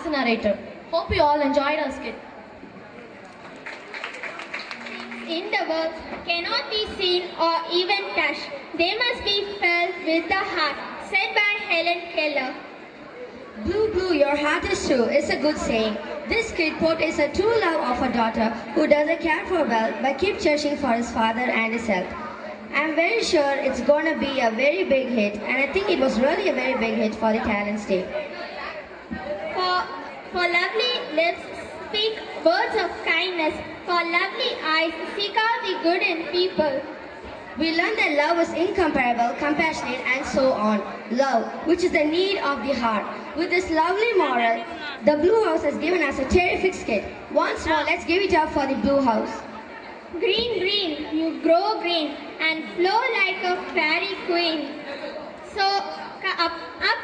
a narrator. Hope you all enjoyed our skit. In the words cannot be seen or even touched. They must be felt with the heart, said by Helen Keller. Blue, blue, your heart is true. It's a good saying. This kid portrays a true love of a daughter who doesn't care for wealth but keeps searching for his father and his health. I'm very sure it's gonna be a very big hit, and I think it was really a very big hit for the Talents Day. For lovely lips speak words of kindness. For lovely eyes seek out the good in people. We learned that love is incomparable, compassionate, and so on. Love, which is the need of the heart. With this lovely moral, the Blue House has given us a terrific skit. Once more, let's give it up for the Blue House. Green, green, you grow green and flow like a fairy queen. So, up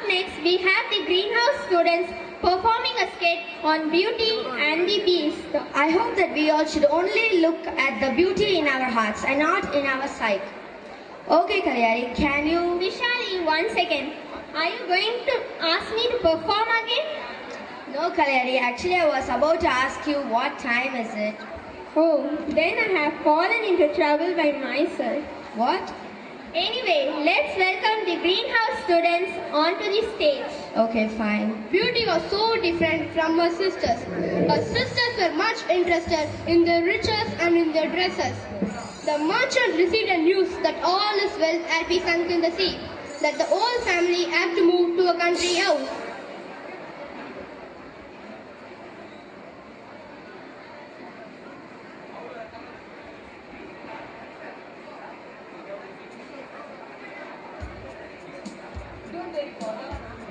next, we have the greenhouse students performing a skit on Beauty and the Beast. I hope that we all should only look at the beauty in our hearts and not in our sight. Okay, Kalyani, can you... Vishali, 1 second. Are you going to ask me to perform again? No, Kalyani, actually I was about to ask you what time is it. Oh, then I have fallen into trouble by myself. What? Anyway, let's welcome the greenhouse students onto the stage. Okay, fine. Beauty was so different from her sisters. Her sisters were much interested in their riches and in their dresses. The merchant received a news that all his wealth had been sunk in the sea, that the whole family had to move to a country house.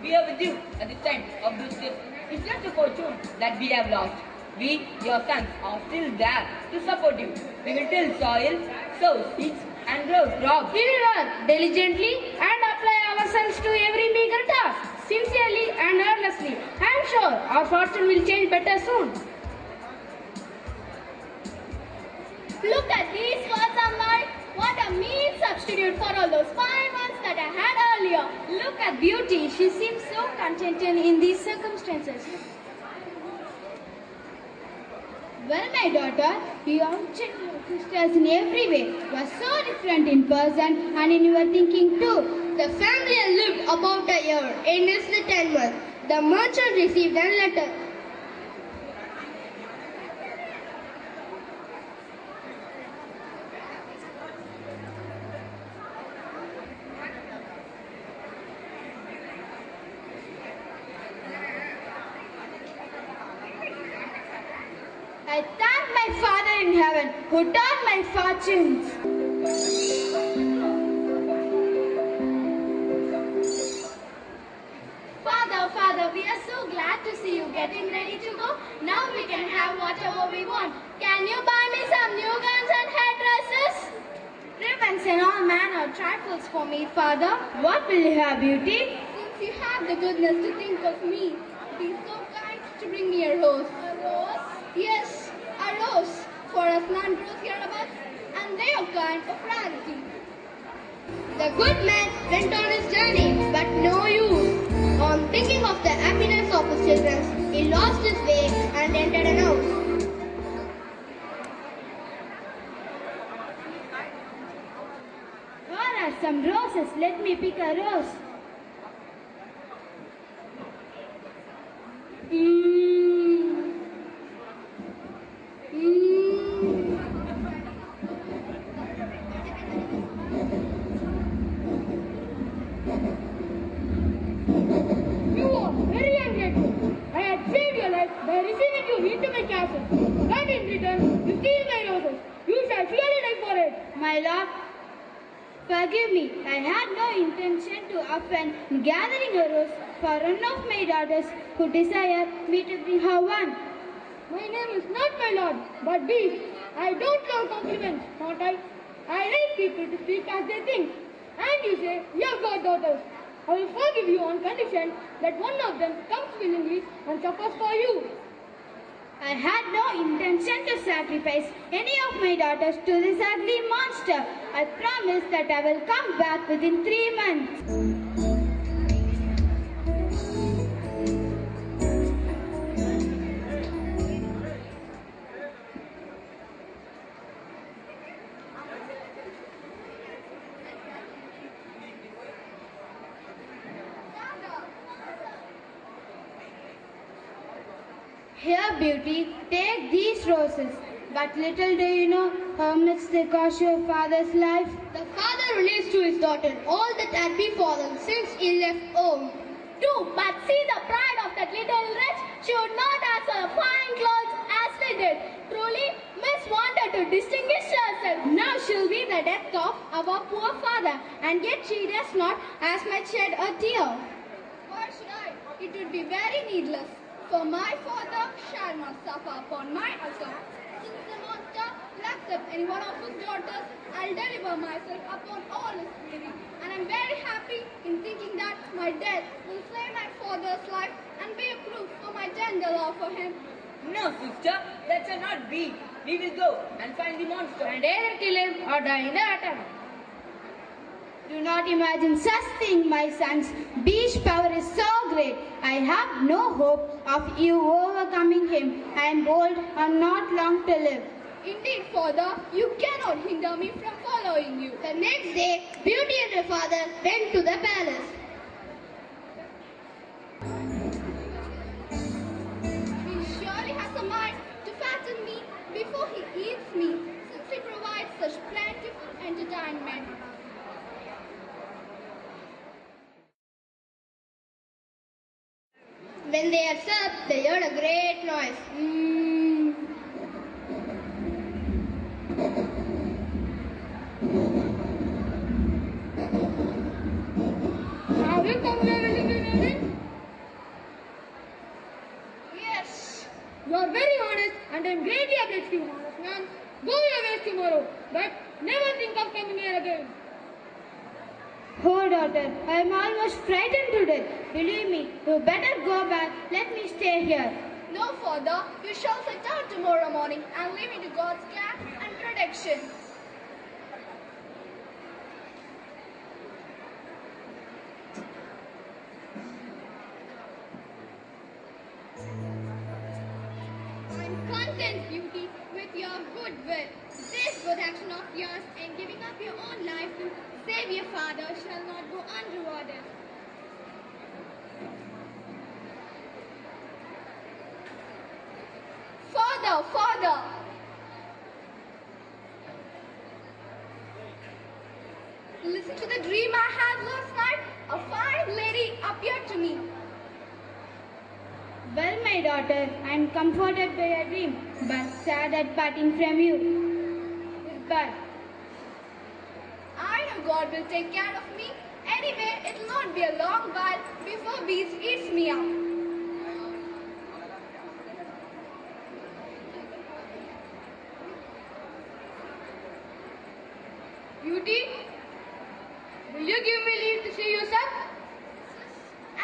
We are with you at the time of this trip. It's not a fortune that we have lost. We, your sons, are still there to support you. We will till soil, sow seeds, and grow crops. We will work diligently and apply ourselves to every meager task, sincerely and earnestly. I am sure our fortune will change better soon. Look at these words of mine. What a mean substitute for all those fine ones that I had earlier. Look at Beauty. She seems so contented in these circumstances. Well, my daughter, you outshine your sisters in every way. You are so different in person and in your thinking too. The family had lived about a year. In its the 10th month, the merchant received a letter. I thank my Father in heaven who turned my fortunes. Father, we are so glad to see you getting ready to go. Now we can have whatever we want. Can you buy me some new gowns and headdresses? Ribbons and all manner of trifles for me, Father. What will you have, Beauty? Since you have the goodness to think of me, be so kind to bring me a rose. A rose? Yes, a rose, for us none grows hereabouts, and they are kind of rarity. The good man went on his journey, but no use. On thinking of the happiness of his children, he lost his way and entered an house. Here are some roses. Let me pick a rose. You are very ungrateful. I had saved your life by receiving you into my castle. But in return, you steal my roses. You shall surely die for it. My lord, forgive me. I had no intention to offend in gathering a rose for one of my daughters who desire me to bring her one. My name is not my lord, but beast. I don't love compliments, not I. I like people to speak as they think. And you say, you have got daughters. I will forgive you on condition that one of them comes willingly and suffers for you. I had no intention to sacrifice any of my daughters to this ugly monster. I promise that I will come back within 3 months. Here, Beauty, take these roses. But little do you know how much they cost your father's life. The father relates to his daughter all that had befallen since he left home. True, but see the pride of that little wretch. She would not ask for fine clothes as we did. Truly, Miss wanted to distinguish herself. Now she'll be the death of our poor father, and yet she does not as much shed a tear. Why should I? It would be very needless, for my father shall not suffer upon my account. Since the monster lacks up any one of his daughters, I'll deliver myself upon all his fury. And I'm very happy in thinking that my death will save my father's life and be a proof for my tender love for him. No, sister, that shall not be. We will go and find the monster And either kill him or die in the attempt. Do not imagine such thing, my sons. Beast's power is so great. I have no hope of you overcoming him. I am old and not long to live. Indeed, father, you cannot hinder me from following you. The next day, Beauty and her father went to the palace. He surely has a mind to fatten me before he eats me, since he provides such plentiful entertainment. When they had supped, they heard a great noise. Have you come here with me? Yes. You are very honest and I am greatly obliged to you, honest man. Go your ways tomorrow, but never think of coming here again. Oh, daughter, I am almost frightened to death. Believe me, you better go back. Let me stay here. No, father, you shall set out tomorrow morning and leave me to God's care and protection. I'm content, Beauty, with your good will. This good action of yours in giving up your own life to save your father shall not go unrewarded. Father, father! Listen to the dream I had last night. A fine lady appeared to me. Well, my daughter, I am comforted by your dream, but sad at parting from you. Goodbye. I know God will take care of me. Anyway, it will not be a long while before Beast eats me up. Beauty, will you give me leave to see you, sir?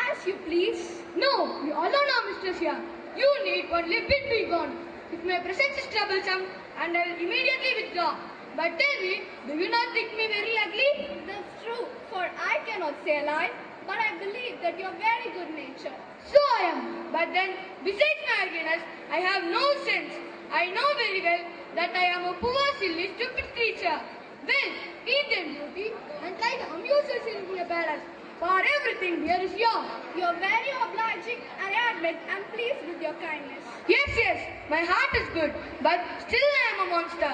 As you please. No, we all know, Mr. Shah. You need only bid be gone. If my presence is troublesome, and I will immediately withdraw. But tell me, do you not think me very ugly? That's true, for I cannot say a lie, but I believe that you are very good natured. So I am. But then, besides my ugliness, I have no sense. I know very well that I am a poor, silly, stupid creature. Well, eat them, Beauty, and try to amuse yourself in the palace. For everything here is yours. You are very obliging, and I admit I am pleased with your kindness. Yes, yes, my heart is good, but still I am a monster.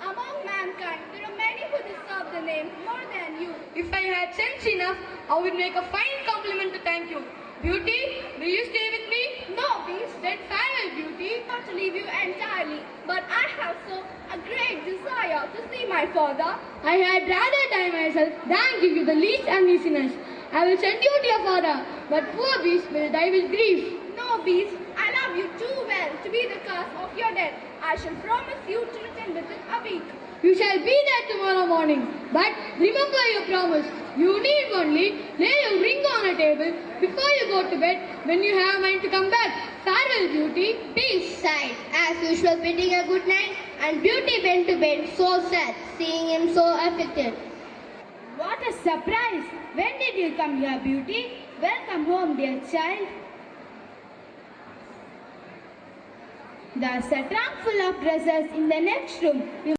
Among mankind, there are many who deserve the name more than you. If I had sense enough, I would make a fine compliment to thank you. Beauty, will you stay with me? No, Beast, Then farewell, Beauty. not to leave you entirely, but I have so a great desire to see my father. I had rather die myself than give you the least uneasiness. I will send you to your father, but poor Beast will die with grief. No, Beast, I love you too well to be the cause of your death. I shall promise you to return within a week. You shall be there tomorrow morning, but remember your promise. You need only lay your ring on a table before you go to bed when you have a mind to come back. Farewell, Beauty. Beast sighed, as usual, bidding a good night, and Beauty went to bed so sad, seeing him so afflicted. What a surprise! When did you come here, Beauty? Welcome home, dear child. There's a trunk full of dresses in the next room.